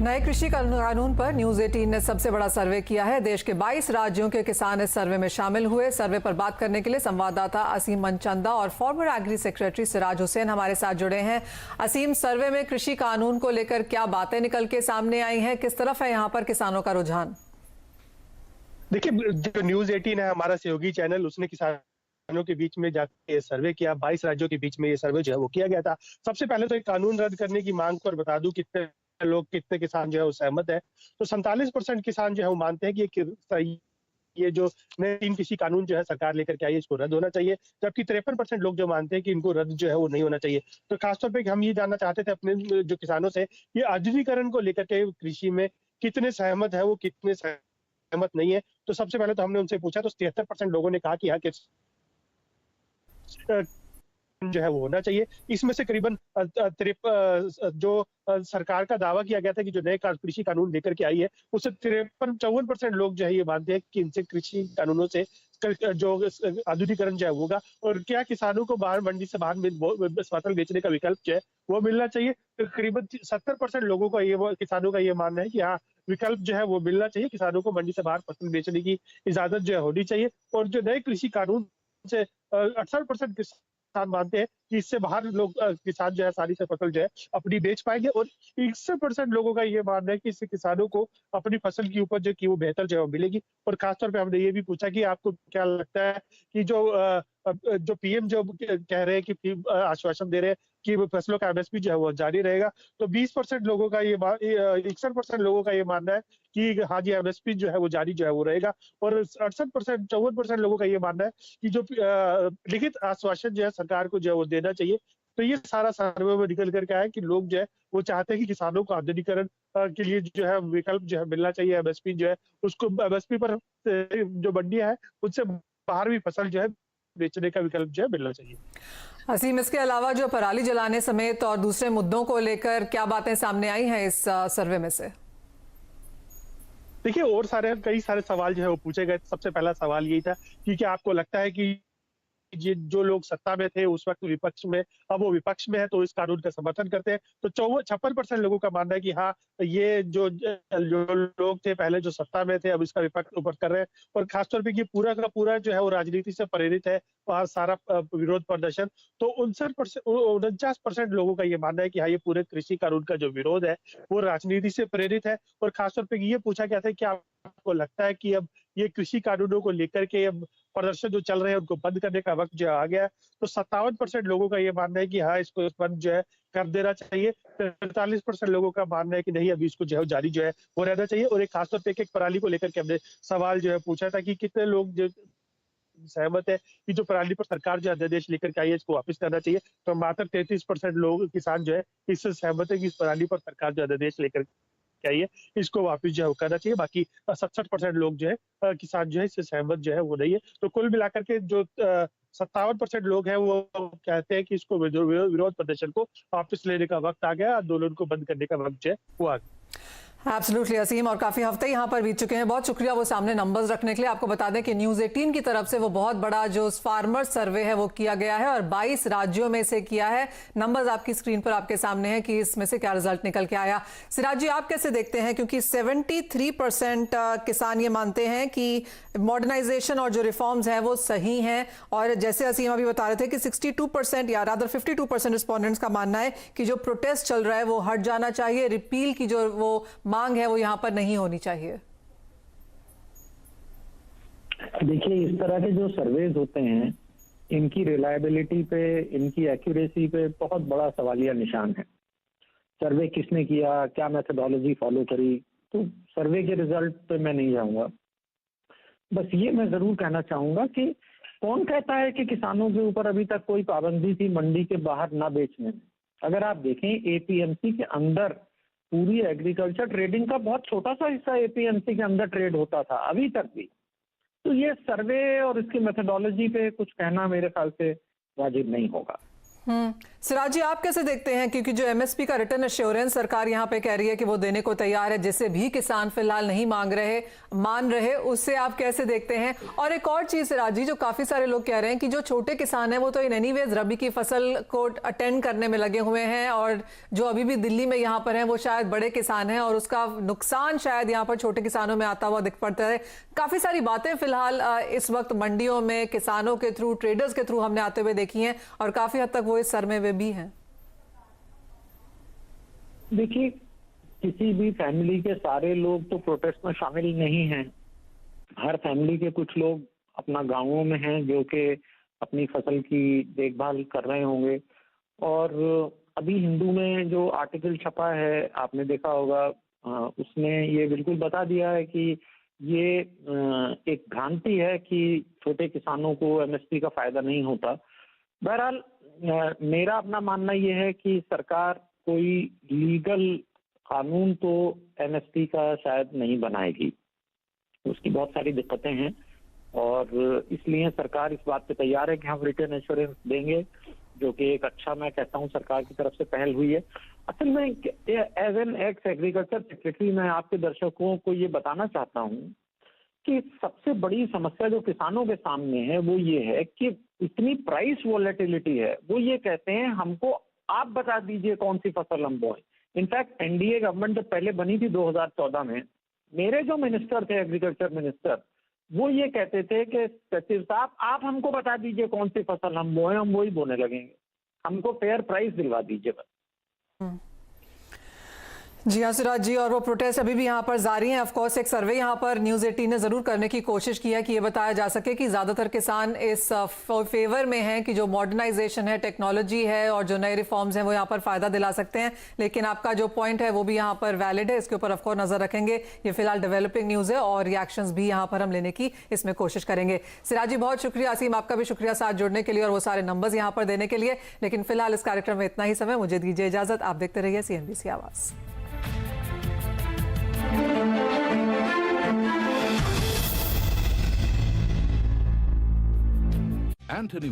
नए कृषि कानून पर न्यूज 18 ने सबसे बड़ा सर्वे किया है। देश के 22 राज्यों के किसान इस सर्वे में शामिल हुए। सर्वे पर बात करने के लिए संवाददाता असीम मनचंदा और former agri secretary Siraj Hussain हमारे साथ जुड़े हैं। असीम, सर्वे में कृषि कानून को लेकर क्या बातें निकल के सामने आई हैं? किस तरफ है यहाँ पर किसानों का रुझान? देखिए, जो न्यूज 18 है हमारा सहयोगी चैनल, उसने किसानों के बीच में जाकर सर्वे किया। 22 राज्यों के बीच में ये सर्वे जो है वो किया गया था। सबसे पहले तो एक कानून रद्द करने की मांग पर बता दूं कितने किसान जो है वो सहमत है। तो 47% किसान जो है वो मानते हैं कि ये जो नए 3 कृषि कानून जो है सरकार लेकर के आई है इसको रद्द होना चाहिए, जबकि 53% लोग जो मानते हैं कि इनको रद्द जो है वो नहीं होना चाहिए। तो खासतौर पे हम ये जानना चाहते थे अपने जो किसानों से, ये आधुनिकीकरण को लेकर के कृषि में कितने सहमत है, वो कितने सहमत नहीं है। तो सबसे पहले तो हमने उनसे पूछा, तो 73% लोगों ने कहा कि हाँ, जो है वो होना चाहिए। इसमें से करीबन सरकार का दावा किया गया था कि जो नए कृषि कानून लेकर के आई है, उससे 53-54% लोग जो है ये मानते हैं कि इनसे कृषि कानूनों से जो आधुनिकीकरण जो है होगा, और क्या किसानों को बाहर मंडी से बाहर फसल बेचने का विकल्प जो है वो मिलना चाहिए। तो करीबन 70% लोगों का किसानों का ये मानना है कि हाँ, विकल्प जो है वो मिलना चाहिए, किसानों को मंडी से बाहर फसल बेचने की इजाजत जो है होनी चाहिए। और जो नए कृषि कानून से 68% किसान मानते हैं कि इससे बाहर लोग किसान जो है आसानी से फसल जो है अपनी बेच पाएंगे, और 61% लोगों का ये मानना है कि इससे किसानों को अपनी फसल की उपज जो की वो बेहतर जो है मिलेगी। और खासतौर पे हमने ये भी पूछा कि आपको क्या लगता है कि जो पीएम जो कह रहे हैं कि आश्वासन दे रहे हैं कि फसलों का एमएसपी जो है वो जारी रहेगा, तो 20% लोगों का 61% लोगों का ये मानना है कि हाँ जी, एमएसपी जो है वो जारी जो है वो रहेगा। और 68% 54% लोगों का ये मानना है कि जो लिखित आश्वासन जो है सरकार को जो है वो देना चाहिए। तो ये सारा सर्वे में निकल करके आया कि लोग जो है वो चाहते हैं कि किसानों को आधुनिकीकरण के लिए जो है विकल्प जो है मिलना चाहिए। एमएसपी जो है उसको एमएसपी पर जो मंडियां है उनसे बाहर भी फसल जो है बेचने का विकल्प जो है मिलना चाहिए। असीम, इसके अलावा जो पराली जलाने समेत और दूसरे मुद्दों को लेकर क्या बातें सामने आई हैं इस सर्वे में से? देखिए, और कई सारे सवाल जो है वो पूछे गए। सबसे पहला सवाल यही था कि क्या आपको लगता है कि जो लोग सत्ता में थे उस वक्त विपक्ष में, अब वो विपक्ष में है तो इस कानून का समर्थन करते हैं। तो 56% लोगों का मानना है कि हाँ, ये जो लोग थे पहले जो सत्ता में थे अब इसका विपक्ष ऊपर कर रहे हैं। और खासतौर पे ये पूरा का पूरा जो है वो राजनीति से प्रेरित है, वहाँ सारा विरोध प्रदर्शन। तो 49% लोगों का ये मानना है कि हाँ, ये पूरे कृषि कानून का जो विरोध है वो राजनीति से प्रेरित है। और खासतौर पे ये पूछा गया था कि आपको लगता है कि अब ये कृषि कानूनों को लेकर के अब प्रदर्शन जो चल रहे हैं उनको बंद करने का वक्त जो आ गया है। तो 57% लोगों का ये मानना है कि हाँ, इसको बंद जो है कर देना चाहिए। 43% लोगों का मानना है कि नहीं, अभी इसको जो है जारी जो है वो रहना चाहिए। और एक खासतौर पे एक पराली को लेकर के हमने सवाल जो है पूछा था कि कितने लोग जो सहमत है कि जो पराली पर सरकार जो अध्यादेश लेकर के आई है इसको वापस करना चाहिए। तो मात्र 33% लोग किसान जो है इससे सहमत है कि इस पराली पर सरकार जो अध्यादेश लेकर चाहिए इसको वापस जो है करना चाहिए। बाकी 67% लोग जो है किसान जो है इससे सहमत जो है वो नहीं है। तो कुल मिलाकर के जो 57% लोग हैं वो कहते हैं कि इसको विरोध प्रदर्शन को वापस लेने का वक्त आ गया, आंदोलन को बंद करने का वक्त जो है वो आ गया। एब्सोल्युटली असीम, और काफी हफ्ते यहाँ पर बीत चुके हैं। बहुत शुक्रिया वो सामने नंबर्स रखने के लिए। आपको बता दें कि न्यूज 18 की तरफ से वो बहुत बड़ा जो फार्मर सर्वे है वो किया गया है और 22 राज्यों में से किया है। नंबर्स आपकी स्क्रीन पर आपके सामने हैं कि इसमें से क्या रिजल्ट निकल के आया। सिराज जी, आप कैसे देखते हैं? क्योंकि 73% किसान ये मानते हैं कि मॉडर्नाइजेशन और जो रिफॉर्म्स हैं वो सही हैं, और जैसे असीम अभी बता रहे थे कि 62% या रादर 52% रिस्पॉन्डेंट्स का मानना है कि जो प्रोटेस्ट चल रहा है वो हट जाना चाहिए, रिपील की जो वो मांग है वो यहां पर नहीं होनी चाहिए। देखिए, इस तरह के जो सर्वेज होते हैं इनकी रिलायबिलिटी पे, इनकी एक्यूरेसी पे बहुत बड़ा सवालिया निशान है। सर्वे किसने किया, क्या मेथोडोलॉजी फॉलो करी, तो सर्वे के रिजल्ट पे मैं नहीं जाऊंगा। बस ये मैं जरूर कहना चाहूंगा कि कौन कहता है कि किसानों के ऊपर अभी तक कोई पाबंदी थी मंडी के बाहर ना बेचने में। अगर आप देखें, एपीएमसी के अंदर पूरी एग्रीकल्चर ट्रेडिंग का बहुत छोटा सा हिस्सा एपीएमसी के अंदर ट्रेड होता था अभी तक भी। तो ये सर्वे और इसकी मेथोडोलॉजी पे कुछ कहना मेरे ख्याल से वाजिब नहीं होगा। सिराज जी, आप कैसे देखते हैं, क्योंकि जो एमएसपी का रिटर्न एश्योरेंस सरकार यहाँ पे कह रही है कि वो देने को तैयार है, जिससे भी किसान फिलहाल नहीं मान रहे, उससे आप कैसे देखते हैं? और एक और चीज सिराज जी, जो काफी सारे लोग कह रहे हैं कि जो छोटे किसान हैं वो तो इन एनीवेज रबी की फसल को अटेंड करने में लगे हुए हैं, और जो अभी भी दिल्ली में यहाँ पर हैं वो शायद बड़े किसान हैं, और उसका नुकसान शायद यहाँ पर छोटे किसानों में आता हुआ दिख पड़ता है। काफी सारी बातें फिलहाल इस वक्त मंडियों में किसानों के थ्रू, ट्रेडर्स के थ्रू हमने आते हुए देखी हैं, और काफी हद तक वो इस सरमे में भी हैं। देखिए, किसी भी फैमिली के सारे लोग तो प्रोटेस्ट में शामिल नहीं हैं। हर फैमिली के कुछ लोग अपना गांवों में हैं जो कि अपनी फसल की देखभाल कर रहे होंगे। और अभी हिंदू में जो आर्टिकल छपा है, आपने देखा होगा, उसमें ये बिल्कुल बता दिया है कि ये एक भ्रांति है कि छोटे किसानों को एमएसपी का फायदा नहीं होता। बहरहाल मेरा अपना मानना ये है कि सरकार कोई लीगल कानून तो एमएसपी का शायद नहीं बनाएगी, उसकी बहुत सारी दिक्कतें हैं, और इसलिए सरकार इस बात पे तैयार है कि हम रिटर्न एश्योरेंस देंगे, जो कि एक अच्छा, मैं कहता हूं, सरकार की तरफ से पहल हुई है। असल में as an ex agriculture secretary मैं आपके दर्शकों को ये बताना चाहता हूं कि सबसे बड़ी समस्या जो किसानों के सामने है वो ये है कि इतनी प्राइस वॉलेटिलिटी है। वो ये कहते हैं हमको आप बता दीजिए कौन सी फसल हम बोएं। इनफैक्ट एनडीए गवर्नमेंट जब पहले बनी थी 2014 में, मेरे जो मिनिस्टर थे, एग्रीकल्चर मिनिस्टर, वो ये कहते थे कि सचिव साहब आप हमको बता दीजिए कौन सी फसल हम बोएं, हम वही बोने लगेंगे, हमको फेयर प्राइस दिलवा दीजिए बस। जी हाँ सिराज जी, और वो प्रोटेस्ट अभी भी यहाँ पर जारी हैं। ऑफकोर्स एक सर्वे यहाँ पर न्यूज़ 18 ने जरूर करने की कोशिश की है कि ये बताया जा सके कि ज्यादातर किसान इस फेवर में हैं कि जो मॉडर्नाइजेशन है, टेक्नोलॉजी है और जो नए रिफॉर्म्स हैं वो यहाँ पर फायदा दिला सकते हैं। लेकिन आपका जो पॉइंट है वो भी यहाँ पर वैलिड है, इसके ऊपर ऑफकोर्स नजर रखेंगे। ये फिलहाल डेवलपिंग न्यूज़ है और रिएक्शंस भी यहाँ पर हम लेने की इसमें कोशिश करेंगे। सिराज जी बहुत शुक्रिया, असीम आपका भी शुक्रिया साथ जुड़ने के लिए और वो सारे नंबर्स यहाँ पर देने के लिए। लेकिन फिलहाल इस कार्यक्रम में इतना ही समय, मुझे दीजिए इजाजत। आप देखते रहिए CNBC आवाज। Anthony